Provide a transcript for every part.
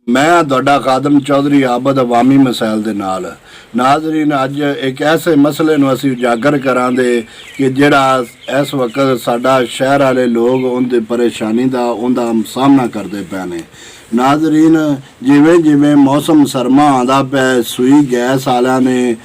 मैं ਤੁਹਾਡਾ ਖਾਦਮ ਚੌਧਰੀ ਆਬਦ ਅਵਾਮੀ ਮਸਾਇਲ ਦੇ ਨਾਲ ਨਾਜ਼ਰੀਨ ਅੱਜ ਇੱਕ ਐਸੇ ਮਸਲੇ ਨੂੰ ਅਸੀਂ ਉਜਾਗਰ ਕਰਾਂਗੇ ਕਿ ਜਿਹੜਾ ਇਸ ਵਕਤ ਸਾਡਾ ਸ਼ਹਿਰ ਵਾਲੇ ਲੋਕ ਉਹਦੇ ਪਰੇਸ਼ਾਨੀ ਦਾ ਉਹਦਾ ਸਾਹਮਣਾ ਕਰਦੇ ਪਏ ਨੇ। ਨਾਜ਼ਰੀਨ ਜਿਵੇਂ ਜਿਵੇਂ ਮੌਸਮ ਸਰਮਾ ਆਉਂਦਾ ਪਿਆ ਸੂਈ ਗੈਸ ਵਾਲਿਆਂ ਨੇ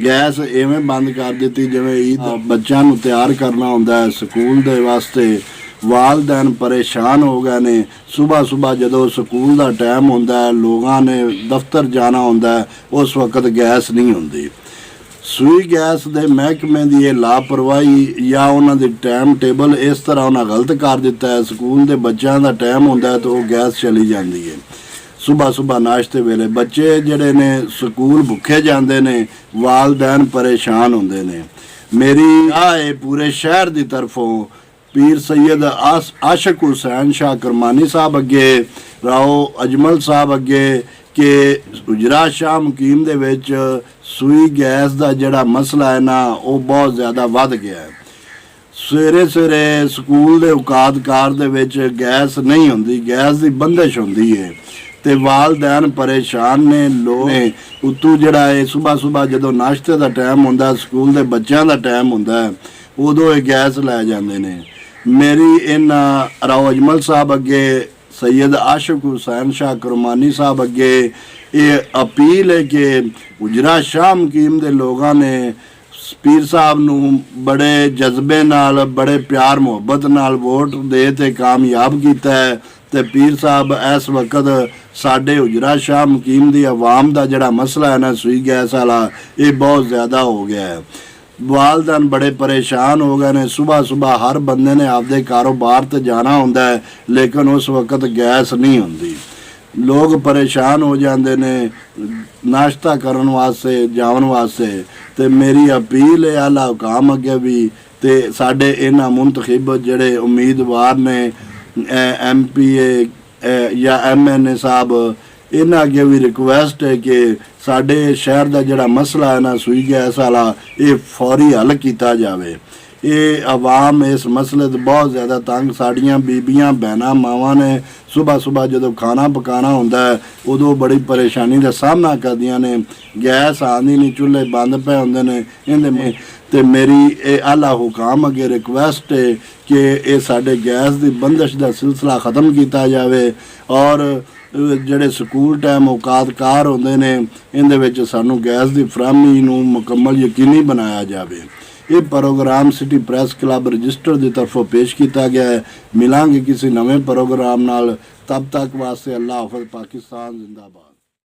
ਗੈਸ ਇਵੇਂ ਬੰਦ ਕਰ ਦਿੱਤੀ ਜਿਵੇਂ ਈਦ ਬੱਚਿਆਂ ਨੂੰ ਤਿਆਰ ਕਰਨਾ ਹੁੰਦਾ ਸਕੂਲ ਦੇ ਵਾਸਤੇ। वालदैन परेशान हो गए ने। सुबह सुबह जदों स्कूल का टाइम होंदा है लोगों ने दफ्तर जाना होंदा है उस वक्त गैस नहीं होंदी। सूई गैस के महकमे की ये लापरवाही या उन्होंने टाइम टेबल इस तरह उन्हें गलत कर दिता है। स्कूल के बच्चों का टाइम होंदा है तो वो गैस चली जाती है। सुबह सुबह नाश्ते वेले बच्चे जिहड़े ने स्कूल भुखे जाते ने वालदैन परेशान होंदे ने। मेरी है पूरे शहर की तरफों पीर सैयद आशिक हुसैन शाह करमानी साहब अगे राओ अजमल साहब अगे कि उजरा शाह मुकीम दे विच सूई गैस का जिहड़ा मसला है ना वो बहुत ज़्यादा वध गया है। सवेरे सवेरे स्कूल के औकातकार दे विच गैस नहीं होंदी, गैस की बंदिश होंदी है ते वालदैन परेशान ने लोग उत्तों जिहड़ा है सुबह सुबह जदों नाश्ते का टाइम होंदा स्कूल के बच्चों का टाइम होंदा उदों ये गैस लै जांदे ने। मेरी इन राव अजमल साहब अगे सैयद आशिक हुसैन शाह करमानी साहब अगे ये अपील है कि उजरा शाह मुकीम के लोगों ने पीर साहब नूं बड़े जज्बे नाल बड़े प्यार मुहब्बत नाल वोट दे ते कामयाब किया है ते पीर साहब इस वक्त साडे उजरा शाह मुकीम की आवाम का जिहड़ा मसला है ना सूई गैस वाला ये बहुत ज़्यादा हो गया है। वालदैन बड़े परेशान हो गए ने। सुबह सुबह हर बंदे ने आपदे कारोबार ते जाना होंदा है लेकिन उस वक्त गैस नहीं होंदी। लोग परेशान हो जाते ने नाश्ता करन वास्ते जावन वास्ते। ते मेरी अपील है आला हुकाम अगे भी ते साडे इन्हां मुंतखब जिहड़े उम्मीदवार ने MP या MNA साहब इन्हां अगे भी रिक्वेस्ट है कि साडे शहर का जिहड़ा मसला है ना सूई गैस वाला ये फौरी हल किया जाए। ये आवाम इस मसले तो बहुत ज़्यादा तंग साड़ियाँ बीबियाँ भैनां मावां ने सुबह सुबह जो खाना पकाना होंदा है उदों बड़ी परेशानी का सामना करदियां ने। गैस आंदी नहीं, चूल्हे बंद पे होंदे ने इहदे ते मेरी ये आला हुकाम अगे रिक्वेस्ट है कि ये साडे गैस की बंदिश का सिलसिला ख़त्म किया जाए और ਜਿਹੜੇ ਸਕੂਲ ਟਾਈਮ ਔਕਾਤਕਾਰ ਹੁੰਦੇ ਨੇ ਇਹਦੇ ਵਿੱਚ ਸਾਨੂੰ ਗੈਸ ਦੀ ਫਰਾਹਮੀ ਨੂੰ ਮੁਕੰਮਲ ਯਕੀਨੀ ਬਣਾਇਆ ਜਾਵੇ। ਇਹ programme city press club register ਦੀ ਤਰਫੋਂ ਪੇਸ਼ ਕੀਤਾ ਗਿਆ ਹੈ। ਮਿਲਾਂਗੇ ਕਿਸੇ ਨਵੇਂ ਪ੍ਰੋਗਰਾਮ ਨਾਲ, ਤਬ ਤੱਕ ਵਾਸਤੇ ਅੱਲਾਹ ਹਾਫਿਜ਼, ਪਾਕਿਸਤਾਨ ਜ਼ਿੰਦਾਬਾਦ।